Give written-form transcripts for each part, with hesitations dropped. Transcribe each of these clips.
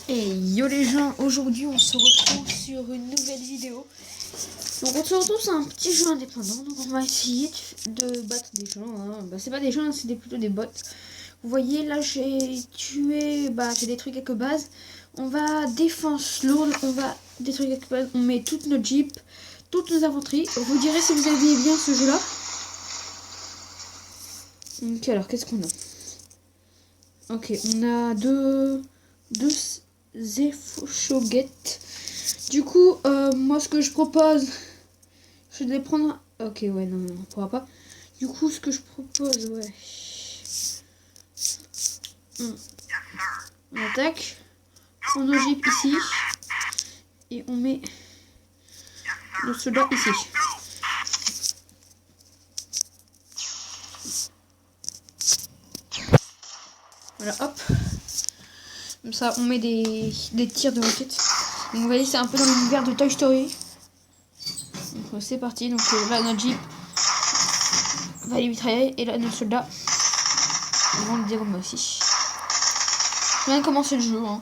Et yo les gens, aujourd'hui on se retrouve sur une nouvelle vidéo. Donc on se retrouve sur un petit jeu indépendant. Donc on va essayer de battre des gens. Bah, c'est pas des gens, c'est plutôt des bots. Vous voyez là j'ai tué, j'ai détruit quelques bases. On va défense lourde, on va détruire quelques bases. On met toutes nos jeeps, toutes nos infanteries. Vous direz si vous aviez bien ce jeu là. Ok, alors qu'est-ce qu'on a? Ok, on a deux effochoguettes. Du coup, moi ce que je propose, c'est de les prendre. Ok, ouais, non, on pourra pas. Du coup, ce que je propose, ouais. On attaque. On nos jeeps ici. Et on met le soldat ici. Voilà, hop. Comme ça, on met des tirs de roquettes. Donc, vous voyez, c'est un peu dans l'univers de Toy Story. Donc, c'est parti. Donc, là, notre jeep va les mitrailler. Et là, notre soldat, ils vont le dégommer aussi. Je viens de commencer le jeu. Hein.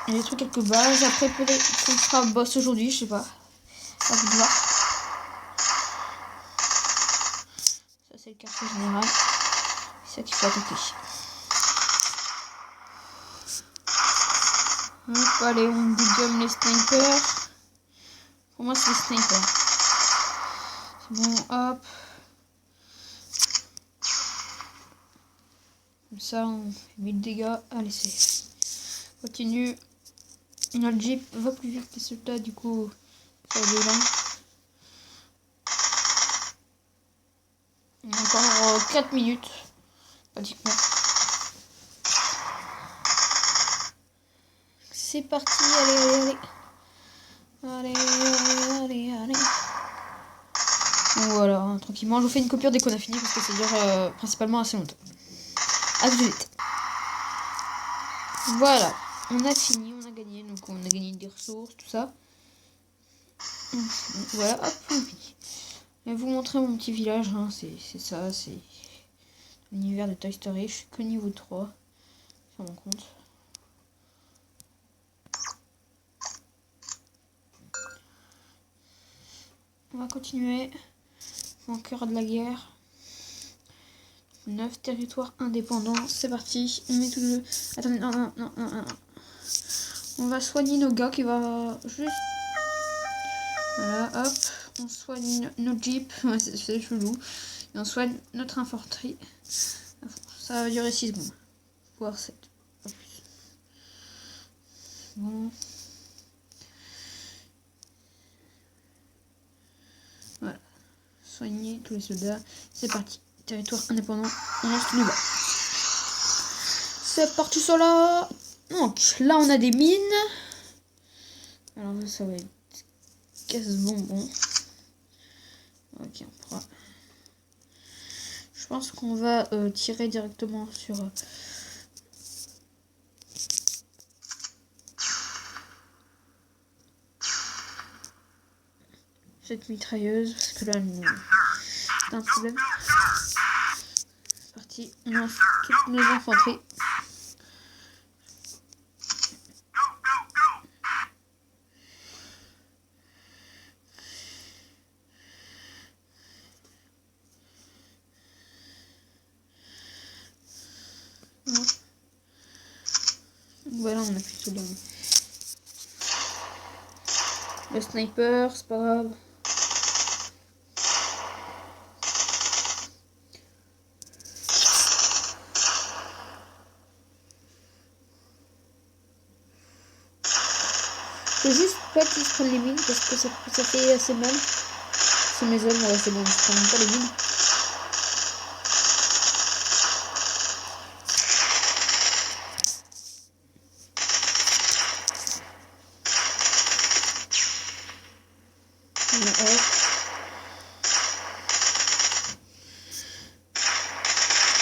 Il y a des trucs quelques bases. Après, peut-être qu'on sera boss aujourd'hui, je sais pas. À vous de voir. Ça, c'est le quartier général. C'est ça qu'il faut attaquer. Hop, allez, on dégomme les snipers. Pour moi, c'est les snipers. C'est bon, hop. Comme ça, on fait 1000 dégâts. Allez, c'est. Continue. Notre jeep va plus vite que les soldats, du coup, ça va aller là. On a encore 4 minutes, pratiquement. C'est parti, allez. Allez. Donc voilà, hein, tranquillement. Je vous fais une coupure dès qu'on a fini parce que ça dure principalement assez longtemps. À tout de suite. Voilà, on a fini, on a gagné. Donc on a gagné des ressources, tout ça. Voilà, hop, on finit. Je vais vous montrer mon petit village. Hein, c'est ça, c'est l'univers de Toy Story. Je suis que niveau 3 sur mon compte. On va continuer. En cœur de la guerre. 9 territoires indépendants. C'est parti. On met tout le... Attendez, non. On va soigner nos gars qui va juste... Voilà, hop. On soigne nos jeeps. Ouais, c'est chelou. Et on soigne notre infanterie. Ça va durer 6 secondes. Voire 7. Pas plus. Bon. Voilà. Soigner tous les soldats. C'est parti. Territoire indépendant. On lance tout le bas. C'est parti sur là. Donc là on a des mines. Alors ça va être casse-bonbon. Ok, on pourra. Je pense qu'on va tirer directement sur cette mitrailleuse parce que là c'est un problème. C'est parti, on lance toutes nos infanteries. Voilà, on a plus tout le monde. Le sniper, c'est pas grave. Faut juste pas qu'ils se prennent les mines parce que ça fait assez mal. C'est mes hommes, ouais, c'est bon, je prends même pas les mines.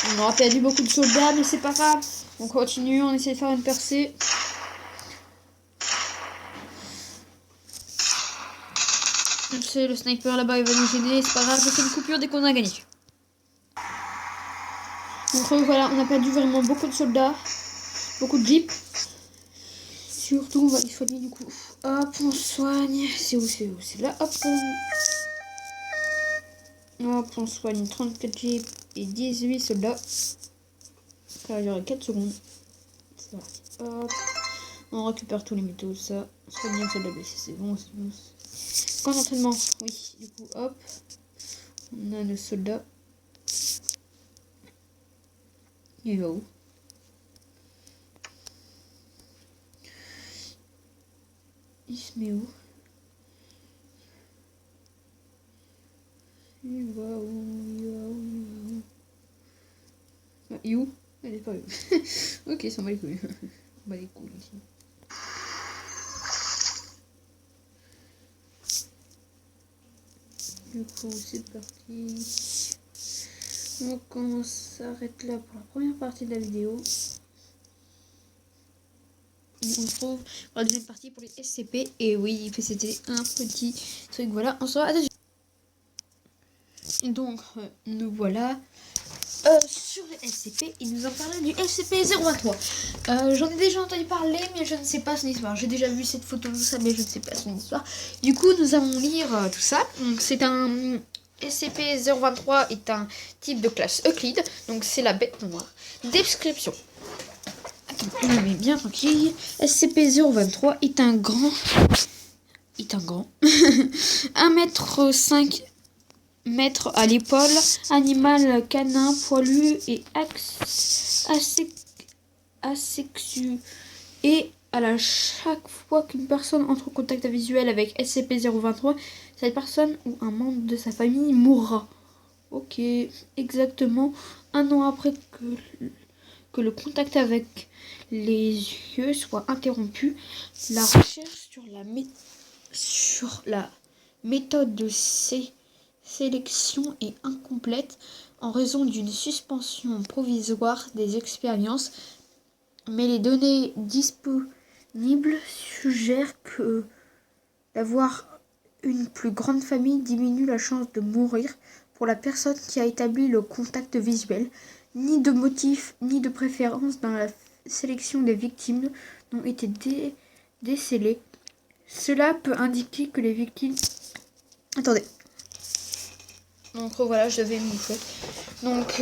On aura perdu beaucoup de soldats, mais c'est pas grave. On continue, on essaie de faire une percée. Je sais, le sniper là-bas il va nous gêner, c'est pas grave, je fais une coupure dès qu'on a gagné. Donc voilà, on a perdu vraiment beaucoup de soldats, beaucoup de jeeps. surtout on va les soigner du coup. Hop, on soigne. C'est où? C'est là. Hop, on soigne 34 jeeps et 18 soldats. Ça va durer 4 secondes. C'est parti. Hop. On récupère tous les métaux, ça. Soigner un soldat blessé, c'est bon, c'est bon. Camp d'entraînement, oui. Du coup, hop. On a le soldat. Il va où? Il se met où? Il va où? Ah, il est où? Elle est pas où. Ok, ça va les couilles. On va les couilles ici. Du coup, c'est parti. Donc, on s'arrête là pour la première partie de la vidéo. Et on se retrouve pour la deuxième partie pour les SCP. Et oui, c'était un petit truc. Voilà, on se revoit à la suite. Et donc, nous voilà sur les SCP. Il nous en parlait du SCP-023. J'en ai déjà entendu parler, mais je ne sais pas son histoire. J'ai déjà vu cette photo, tout ça, mais je ne sais pas son histoire. Du coup, nous allons lire tout ça. Donc, c'est un SCP-023 est un type de classe Euclide. Donc, c'est la bête noire. Description. Attends, je me mets bien tranquille. SCP-023 est un grand 1,5 m à l'épaule, animal canin poilu et asexué. Et chaque fois qu'une personne entre en contact visuel avec SCP-023, cette personne ou un membre de sa famille mourra. Ok, exactement un an après que le contact avec les yeux soit interrompu, la recherche sur la méthode de sélection est incomplète en raison d'une suspension provisoire des expériences, mais les données disponibles suggèrent que d'avoir une plus grande famille diminue la chance de mourir pour la personne qui a établi le contact visuel. Ni de motif ni de préférence dans la sélection des victimes n'ont été décelées. Cela peut indiquer que les victimes... Attendez. Donc voilà, je devais mouffer. Donc,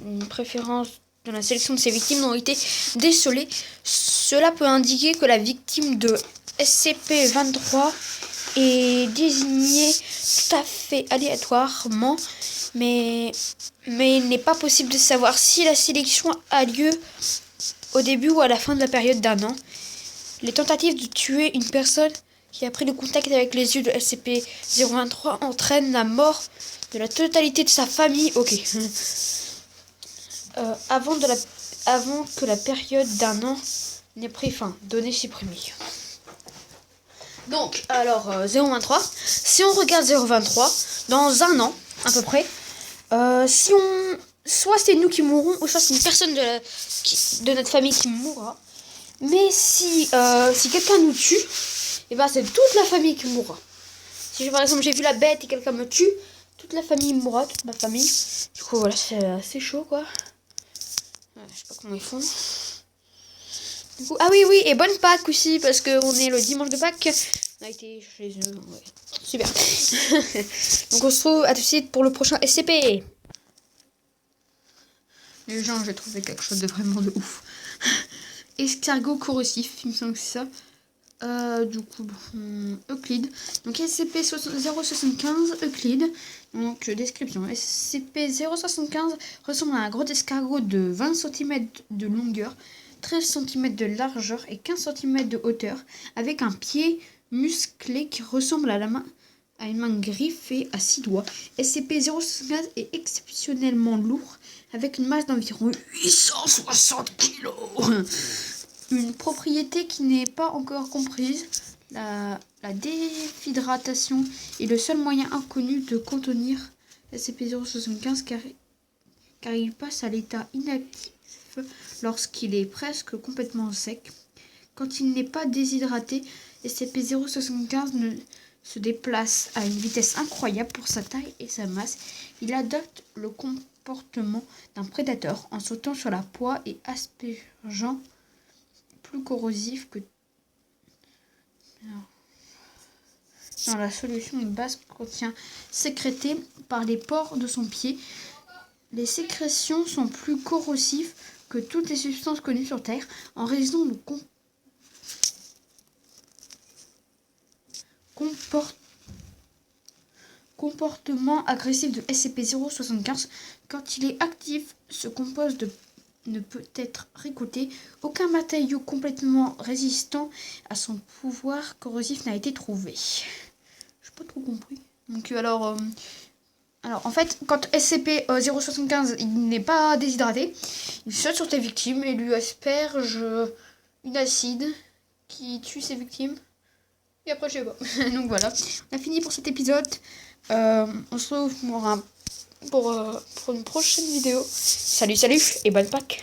une préférence dans la sélection de ces victimes ont été décelées. Cela peut indiquer que la victime de SCP-23 est désignée tout à fait aléatoirement, mais il n'est pas possible de savoir si la sélection a lieu au début ou à la fin de la période d'un an. Les tentatives de tuer une personne qui a pris le contact avec les yeux de SCP-023 entraînent la mort de la totalité de sa famille. Ok. Avant que la période d'un an n'ait pris fin. Données supprimées. Donc, alors, 023. Si on regarde 023, dans un an, à peu près, soit c'est nous qui mourrons, ou soit c'est une personne de notre famille qui mourra. Mais si quelqu'un nous tue, et ben c'est toute la famille qui mourra. Si par exemple j'ai vu la bête et quelqu'un me tue, toute la famille mourra, toute ma famille. Du coup voilà, c'est assez chaud quoi. Ouais, je sais pas comment ils font. Du coup, ah oui, et bonne Pâques aussi, parce qu'on est le dimanche de Pâques. On a été chez eux, ouais. Super. Donc on se retrouve à tout de suite pour le prochain SCP. Les gens, j'ai trouvé quelque chose de vraiment de ouf. Escargot corrosif, il me semble que c'est ça. Du coup, Euclide. Donc SCP-075 Euclide. Donc description. SCP-075 ressemble à un gros escargot de 20 cm de longueur, 13 cm de largeur et 15 cm de hauteur, avec un pied musclé qui ressemble à une main griffée à 6 doigts. SCP-075 est exceptionnellement lourd, avec une masse d'environ 860 kg. Une propriété qui n'est pas encore comprise, la déshydratation est le seul moyen inconnu de contenir SCP-075 car il passe à l'état inactif lorsqu'il est presque complètement sec. Quand il n'est pas déshydraté, SCP-075 se déplace à une vitesse incroyable pour sa taille et sa masse. Il adopte le comportement d'un prédateur en sautant sur la proie et aspergeant plus corrosif que... Dans la solution de base contient sécrétée par les pores de son pied. Les sécrétions sont plus corrosives que toutes les substances connues sur Terre en raison du comportement agressif de SCP-075. Quand il est actif, ce compost ne peut être récolté. Aucun matériau complètement résistant à son pouvoir corrosif n'a été trouvé. Je n'ai pas trop compris. Donc alors en fait, quand SCP-075 il n'est pas déshydraté, il saute sur tes victimes et lui asperge une acide qui tue ses victimes. Et après, je sais pas. Donc voilà, on a fini pour cet épisode. On se retrouve pour une prochaine vidéo. Salut et bonne Pâques.